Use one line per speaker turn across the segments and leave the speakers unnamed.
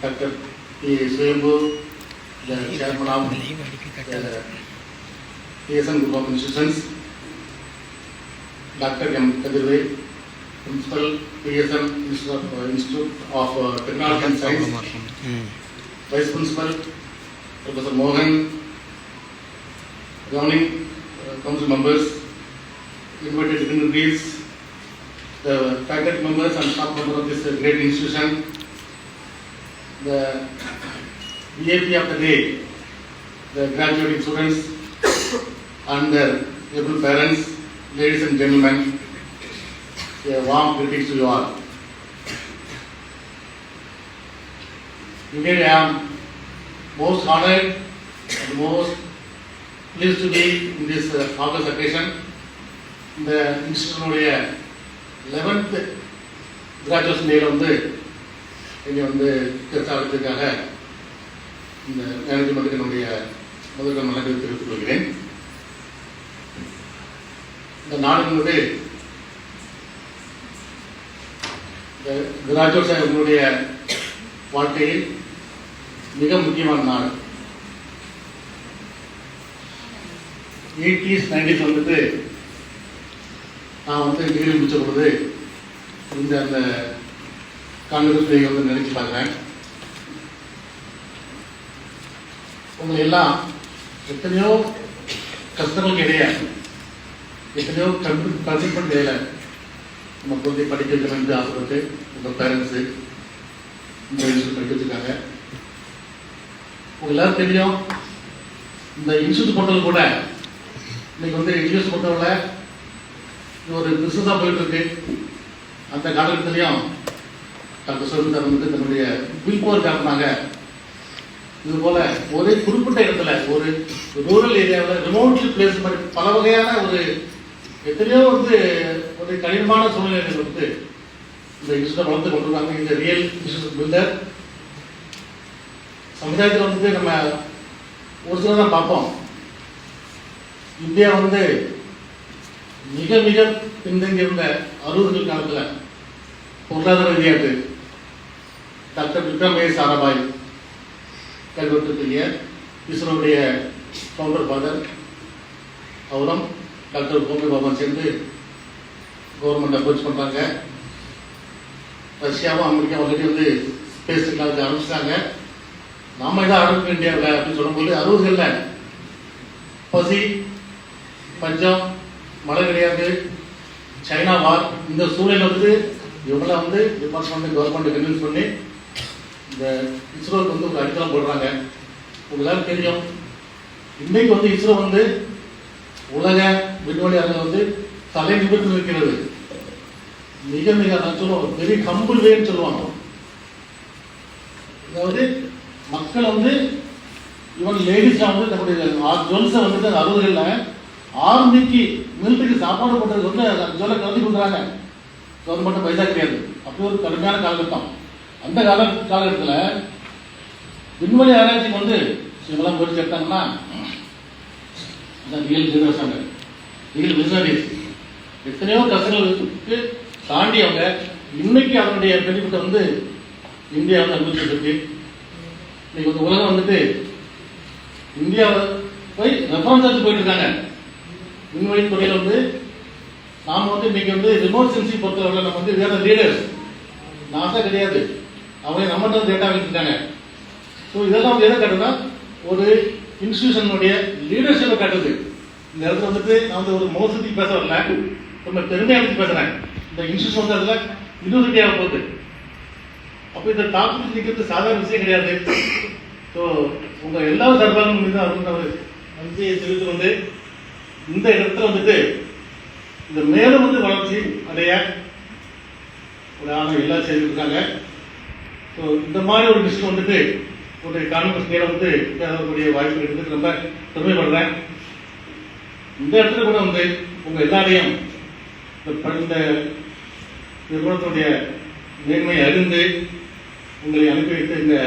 Dr. P. Swayambhu, the chairman of the PSN Group of Institutions, Dr. M. Kadirve, Principal PSN Institute of Technology and Science, Vice Principal Professor Mohan, governing council members, invited dignitaries, the faculty members and staff members of this great institution, the VIP of the day, the graduating students and their able parents, ladies and gentlemen, a warm greetings to you all. Indeed, I am most honored and most pleased to be in this August occasion. The institution 11th graduation day வந்து இங்கே வந்து சாதத்துக்காக இந்த மேனேஜ்மெண்ட்டுக்கு என்னுடைய முதல் நன்றி தெரிவித்துக் கொள்கிறேன். இந்த நாடு என்பது இந்த கிராஜுவேட்ஸ் உங்களுடைய வாழ்க்கையில் மிக முக்கியமான நாடு. 80s 90s வந்துட்டு நான் வந்து டிகிரி முடிச்ச பொழுது இந்த அந்த காங்கிரஸ் டே வந்து நினைச்சு பார்க்குறேன். உங்களை எல்லாம் எத்தனையோ கஷ்டங்களுக்கு இடையே எத்தனையோ கமிட்மெண்ட் இடையில நம்ம குழந்தை படிக்க வைக்கணும்னு ஆசைப்பட்டு உங்கள் பேரண்ட்ஸு இந்த இன்ஸ்டியூட் படிக்க வச்சுருக்காங்க. உங்களுக்கு எல்லாரும் தெரியும், இந்த இன்ஸ்டியூட் பொறுத்தவரை கூட இன்னைக்கு வந்து எஜுகேஷன் பொறுத்தவரை ஒரு பிஸ்னஸாக போயிட்டு இருக்கு. அந்த காலகட்டத்திலையும் டாக்டர் சுரேந்தர் வந்து தன்னுடைய விழிப்புணர்வு காட்டினாங்க. இது போல ஒரு குறிப்பிட்ட இடத்துல ஒரு ரூரல் ஏரியாவில் ரிமோட்லி பிளேஸ் மாதிரி பல வகையான ஒரு எத்தனையோ வந்து ஒரு கடினமான சூழ்நிலைகள் வந்து இந்த இன்ஸ்டியூட்டை வளர்த்து கொண்டிருக்காங்க. இந்த ரியல் இன்ஸ்டியூட் பில்டர் சமுதாயத்தில் வந்து நம்ம ஒரு சில தான் பார்ப்போம். இந்தியா வந்து மிக மிக பின்தங்கி இருந்த 60கள் காலத்தில் பொருளாதார ரீதியாக டாக்டர் விக்ரம் சாராபாய் கல்வெட்டுக்குரிய இஸ்ரோவுடைய ஃபவுண்டர் ஃபாதர் அவரும் டாக்டர் ஹோமி பாபா சேர்ந்து கவர்மெண்ட் அப்ரோச் பண்ணுறாங்க. ரஷ்யாவும் அமெரிக்காவும் ஆல்ரெடி வந்து ஸ்பேஸ் டெக்னாலஜி ஆரம்பிச்சிட்டாங்க. நாம இதை ஆரம்பிக்க இந்தியாவில் அப்படின்னு சொல்லும்போது 60களில் பசி, பஞ்சம், மழை கிடையாது, சைனா வார், இந்த சூழலில் வந்து இவங்கள வந்து டிபார்ட்மெண்ட் கவர்மெண்ட் கன்வின்ஸ் பண்ணி இந்த இஸ்ரோவுக்கு வந்து ஒரு அடித்தளம் போடுறாங்க. உங்களுக்கு தெரியும், இன்னைக்கு வந்து இஸ்ரோ வந்து உலக விண்வெளி அரங்கில் வந்து தலை நிமிர்ந்து நிற்கிறது. மிக மிக நான் சொல்லுவோம் வெரி ஹம்பிள் வேன்னு சொல்லுவாங்க. அதாவது மக்கள் வந்து இவன் லேடிஸ்லாம் வந்து தன்னுடைய ஜுவல்ஸை வந்துட்டு 60களில் ஆர்மிக்கு மிலிட்டரிக்கு சாப்பாடு போட்டதுக்கு வந்து ஜுவலை கலந்து கொடுக்குறாங்க. கவர்மெண்ட் பைசா கிடையாது. அப்படி ஒரு கடுமையான காலகட்டம். அந்த காலகட்டத்தில் விண்வெளி ஆராய்ச்சிக்கு வந்து இவங்கெல்லாம் முயற்சி எடுத்தாங்கன்னா ரியல் ஜெனரேஷன் ரியல் விசனரிஸ் எத்தனையோ கஷ்டங்களுக்கு தாண்டி அவங்க இன்னைக்கு அவனுடைய பெனிஃபிட்டை வந்து இந்தியா வந்து அனுபவிச்சுட்டு இருக்கு. இன்னைக்கு வந்து உலகம் வந்துட்டு இந்தியாவை போய் ரெஃபரன்ஸ் ஆச்சு போயிட்டு இருக்காங்க. விண்வெளி துறையில் வந்து நாம் வந்து இன்னைக்கு வந்து ரிமோட் சென்சிங் பொறுத்தவரை நம்ம வந்து வேற லீடர்ஸ் நாசா கிடையாது, அவங்க நம்மகிட்ட டேட்டா வச்சுருக்காங்க. ஸோ இதெல்லாம் வந்து எதை காட்டுதுன்னா ஒரு இன்ஸ்டியூஷனுடைய லீடர்ஷிப்பை காட்டுது. இந்த இடத்துல வந்துட்டு நான் வந்து ஒரு மோசடி பேச வரல, ரொம்ப பெருமையாக வச்சு பேசுகிறேன். இந்த இன்ஸ்டியூஷன் வந்து அதில் யூனிவர்சிட்டியாக போகுது. அப்போ இந்த டாபிக் நிற்கிறது சாதாரண விஷயம் கிடையாது. ஸோ உங்கள் எல்லா சார்பாலும் மீது அவங்க நன்றியை தெரிவித்து வந்து இந்த இடத்துல வந்துட்டு இந்த மேலும் வந்து வளர்ச்சி அடைய ஒரு ஆளுங்க எல்லாம் செய்திருக்காங்க. ஸோ இந்த மாதிரி ஒரு விஷயம் வந்துட்டு ஒரு கான்ஃபரன்ஸ் நேரம் வந்து பேசக்கூடிய வாய்ப்பு எடுத்து ரொம்ப பெருமைப்படுறேன். இந்த இடத்துல கூட வந்து உங்கள் எல்லாரையும் இந்த நிறுவனத்துடைய மேன்மையை அறிந்து உங்களை அனுப்பி வைத்து இந்த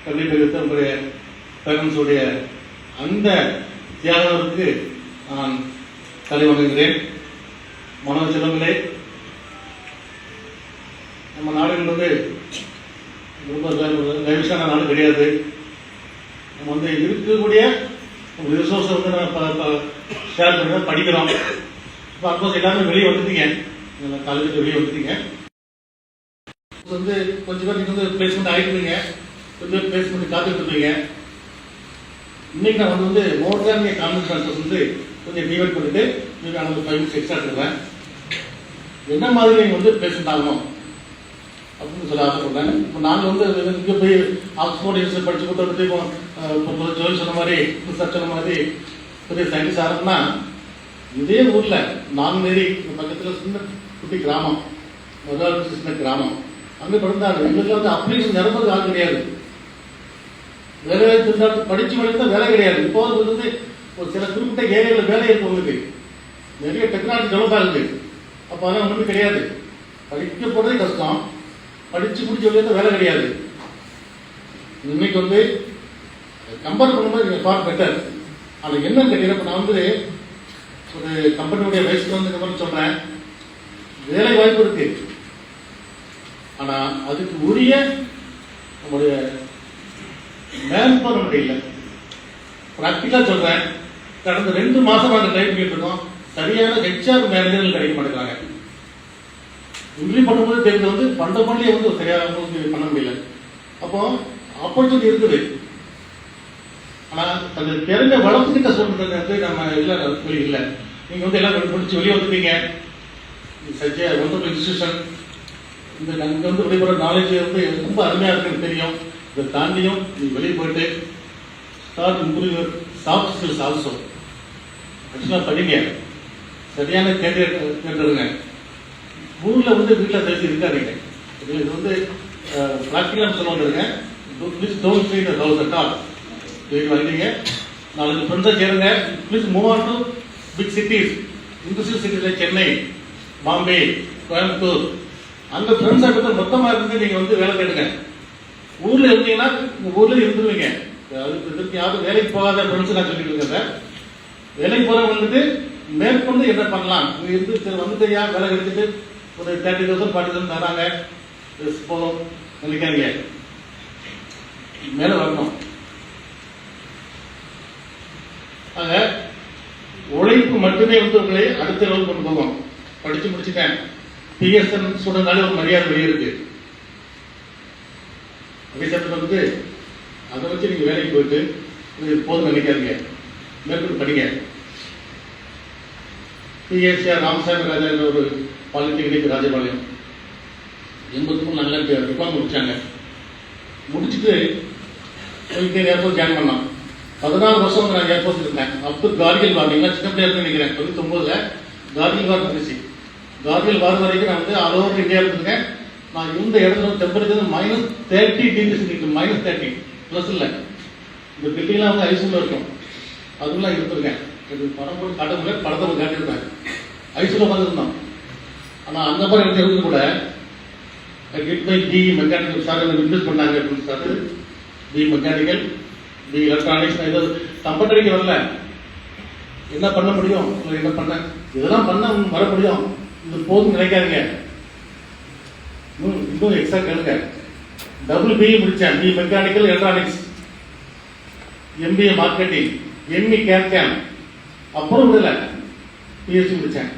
கல்வி பகிர்த்த உங்களுடைய பேரண்ட்ஸுடைய அந்த தியாகத்திற்கு நான் தலை வணங்குகிறேன். மாணவ செல்வங்களே, நம்ம நாடு என்பது ரொம்ப லைவிஷான நாடு கிடையாது. நம்ம வந்து இருக்கக்கூடிய ரிசோர்ஸை வந்து நம்ம ஷேர் பண்ணி தான் படிக்கிறோம். இப்போ அப்கோர்ஸ் எல்லாருமே வெளியே வந்துட்டீங்க, காலேஜுக்கு வெளியே வந்துட்டீங்க. வந்து கொஞ்சம் பேர் நீங்கள் வந்து பிளேஸ்மெண்ட் ஆகிட்டுருங்க, கொஞ்சம் பேர் பிளேஸ்மெண்ட் காத்துட்ருப்பீங்க. இன்னைக்கு நான் வந்து மோர் தேன் கான்வென்ட் ஆன்சர்ஸ் வந்து கொஞ்சம் டிவைட் பண்ணிட்டு இன்னைக்கு நான் வந்து 5 minutes எக்ஸ்ட்ரா எடுத்துக்கிறேன். என்ன மாதிரி நீங்கள் வந்து பிளேஸ்மெண்ட் ஆகணும் அப்படின்னு சொல்ல ஆசைப்படுறேன். இப்போ நாங்கள் வந்து இங்கே போய் ஆக்ஸ்போர்ட் யூனிவர்சிட்டி படிச்சு கொடுத்து வந்துட்டு இப்போ ஜோதி சொன்ன மாதிரி சார் சொன்ன மாதிரி பெரிய சயின்டிஸ்ட் ஆகிறோம்னா இதே ஊரில் நாங்குநேரி பக்கத்தில் சின்ன குட்டி கிராமம், முதலாளி சின்ன கிராமம், அங்கே படிந்தாங்க. எங்களுக்கு வந்து அப்ளிகேஷன் நிரம்புறது ஆள் கிடையாது. வேலை வாய்ப்பு படித்து தான் வேலை கிடையாது. இப்போ வந்து ஒரு சில குறிப்பிட்ட ஏரியாவில் வேலை இருக்கு, உங்களுக்கு நிறைய டெக்னாலஜி டெவலப் ஆகுது. அப்போ அதெல்லாம் ஒன்றுமே கிடையாது. படிக்க போகிறதே கஷ்டம், படித்து முடிச்ச வரைக்கும் வேலை கிடையாது. இன்னைக்கு வந்து கம்பேர் பண்ணும்போது ஃபார் பெட்டர். ஆனால் என்னன்னு கேட்டீங்கன்னா, நான் வந்து ஒரு கம்பெனியுடைய வயசுக்கு வந்து இந்த மாதிரி சொல்கிறேன், வேலை வாய்ப்பு இருக்கு, ஆனால் அதுக்கு உரிய நம்முடைய மேன் பவர் நம்மகிட்ட இல்லை. ப்ராக்டிக்கலாக சொல்கிறேன், கடந்த 2 மாதம் நாங்கள் ட்ரை பண்ணிட்டு இருக்கோம், சரியான HR மேனேஜர்கள் கிடைக்க மாட்டேங்கிறாங்க. இன்டர்வியூ பண்ணும்போது தெரிஞ்சு வந்து ஃபண்டமெண்டலி வந்து சரியாக பண்ண முடியல. அப்போ ஆப்பர்ச்சுனிட்டி இருக்குது, ஆனால் அந்த தெரிஞ்ச வளர்த்துக்கிட்ட சொல்றது நம்ம இல்லை இல்லை. நீங்கள் வந்து எல்லாம் முடிச்சு வெளியே வந்துட்டீங்க, சச் ஒன்றரை இன்ஸ்டியூஷன், இந்த அங்கே வந்து வெளிப்படுற நாலேஜ் வந்து ரொம்ப அருமையாக இருக்குன்னு தெரியும். இதை தாண்டியும் நீங்கள் வெளியே போயிட்டு start improve your soft skills also. ஆக்சுவலாக படிங்க, சரியான தேர்ந்தெடுங்க. ஊரில் வந்து வீட்டில் பேசி இருக்காதீங்க. இது வந்து ப்ராக்டிக்கலாக சொல்ல வந்துடுங்க. Please don't stay the house at all. வீட்டில் வந்துட்டீங்க, 4 ஃப்ரெண்ட்ஸாக சேருங்க. Please move on to big cities, industrial சிட்டிஸில் சென்னை, பாம்பே, கோயம்புத்தூர், அந்த ஃப்ரெண்ட்ஸ் ஆகிட்ட மொத்தமாக இருந்து நீங்கள் வந்து வேலை தேடுங்க. ஊரில் இருந்தீங்கன்னா உங்கள் ஊரில் இருந்துருவீங்க. அதுக்கு யாரும் வேலைக்கு போகாத ஃப்ரெண்ட்ஸ் நான் சொல்லிட்டு இருக்கேன். வேலைக்கு போகிறவங்களுக்கு மேற்கொண்டு என்ன பண்ணலாம், இங்கே இருந்து வந்துட்டு வேலை கிடைச்சிட்டு ஒரு 30,000 40,000 தராங்க போதும் நினைக்காதீங்க, மேலே வரணும். ஆக உழைப்பு மட்டுமே வந்து உங்களை அடுத்த லெவல் கொண்டு போகும். படிச்சு முடிச்சுட்டேன், PSN ஸ்டூடெண்டாலே ஒரு மரியாதை வெளியே இருக்கு. அதே சமயத்தில் வந்து அதை வச்சு நீங்கள் வேலைக்கு போயிட்டு போதும் நினைக்காதீங்க, மேற்கொண்டு படிங்க. PSR ராமசாமி ராஜா ஒரு பாலிடெக்னிக் ராஜபாளையம் 83 நல்ல டிப்ளமோ முடிச்சாங்க. முடிச்சுட்டு போய் ஏர்போர்ட் ஜாயின் பண்ணோம். 14 வருஷம் நான் ஏர்போர்ட் இருந்தேன். அப்போ கார்கில் வார், நீங்களா சின்ன பிள்ளையா இருக்குன்னு நினைக்கிறேன், 99ல் கார்கில் வார் இருந்துச்சு. கார்கில் வார் வரைக்கும் நான் வந்து ஆல் ஓவர் இந்தியா இருந்திருக்கேன். நான் இருந்த இடத்துல டெம்பரேச்சர் -30°C, -30 ப்ளஸ் இல்லை. இந்த பில்டிங்லாம் வந்து ஐசூல இருக்கும், அதுலாம் இருந்திருக்கேன். இது படம் போட்டு காட்ட முடியல, படத்தை காட்டியிருந்தேன். ஐசூல பார்த்துருந்தோம். ஆனால் அந்த மாதிரி இடத்துல இருந்து கூட கிட் பை BE மெக்கானிக்கல் சார் எனக்கு இன்வெஸ்ட் பண்ணாங்க அப்படின்னு சார். BE மெக்கானிக்கல், BE எலக்ட்ரானிக்ஸ், ஏதோ கம்பெனிக்கு வரல, என்ன பண்ண முடியும், என்ன பண்ண இதெல்லாம் பண்ண வர முடியும். இது போதும் நினைக்காதீங்க, இன்னும் எக்ஸ்ட்ரா கேளுங்க. டபுள் BE முடித்தேன், BE mechanical electronics, MBA marketing, ME game, அப்புறம் விடல PhD முடித்தேன்.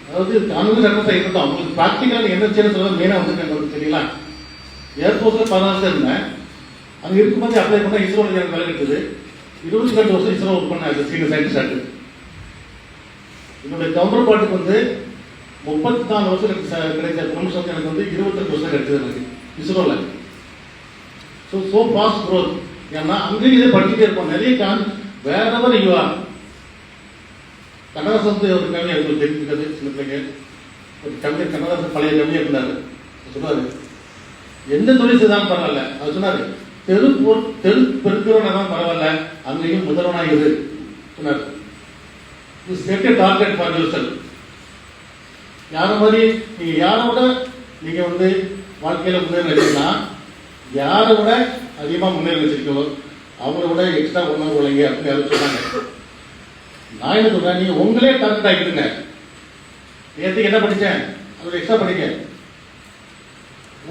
அதாவது கான்வென்ட் சர்வீஸாக இருந்தோம். உங்களுக்கு ப்ராக்டிக்கலாக என்ன செய்யணும் சொல்ல மெயினாக வந்துருக்கேன். சரிங்களா, ஏர்ஃபோர்ஸில் 14 வருஷம் இருந்தேன். அங்கே இருக்கும்போது அப்ளை பண்ணால் இஸ்ரோவில் எனக்கு வேலை கிடைச்சது. 22 வருஷம் இஸ்ரோ ஒர்க் பண்ணேன், சீனியர் சயின்டிஸ்டாக. என்னுடைய கவுண்டர் பார்ட்டுக்கு வந்து 34 வருஷம் எனக்கு கிடைச்ச ப்ரொமோஷன், எனக்கு வந்து 22 வருஷம் கிடைச்சது எனக்கு இஸ்ரோவில். So fast growth. ஏன்னா அங்கேயும் இதே படிச்சுட்டே இருப்போம். நிறைய வேற எவர் யூஆ. கண்ணதாசன் வந்து ஒரு கவிஞர் உங்களுக்கு தெரிஞ்சுக்கிறது, சில பிள்ளைங்க ஒரு கவிஞர், கண்ணதாசன் பழைய கவிஞர் இருந்தார். சொன்னார், எந்த தொழில் செய்தாலும் பரவாயில்ல, அது சொன்னார், தெரு பெருக்கிறவனா தான் பரவாயில்ல, அங்கேயும் முதல்வனாக இரு சொன்னார். Set a target for yourself. யாரை மாதிரி நீங்கள் யாரை விட நீங்கள் வந்து வாழ்க்கையில் முன்னேறி வச்சிங்கன்னா, யாரை விட அதிகமாக முன்னேறி வச்சிருக்கோ அவங்கள விட எக்ஸ்ட்ரா ஒன்றும் உழைங்க அப்படின்னு யாரும் சொன்னாங்க. நான் என்ன சொல்றேன், நீங்க உங்களே டார்கெட் ஆகிடுங்க. நேற்றுக்கு என்ன படித்தேன், அதோட எக்ஸ்ட்ரா படிங்க.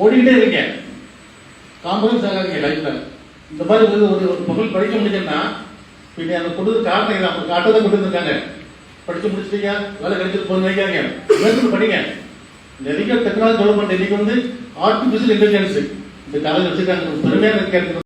ஓடிக்கிட்டே இருக்கீங்க, காம்ப்ரமைஸ் ஆகாதீங்க லைஃப்ல. இந்த மாதிரி ஒரு பொருள் படிக்க முடியுதுன்னா பின்ன அந்த கொடுத்த காரணம் இதை அவங்க காட்டதான் கொடுத்துருக்காங்க. படிச்சு முடிச்சிட்டீங்க, வேலை கிடைச்சிட்டு போய் வைக்காங்க, மேற்கொண்டு படிங்க. நிறைய டெக்னாலஜி டெவலப்மெண்ட் இன்னைக்கு ஆர்டிபிஷியல் இன்டெலிஜென்ஸ் இந்த காலேஜ் வச்சிருக்காங்க. பெருமையாக கேட்கறது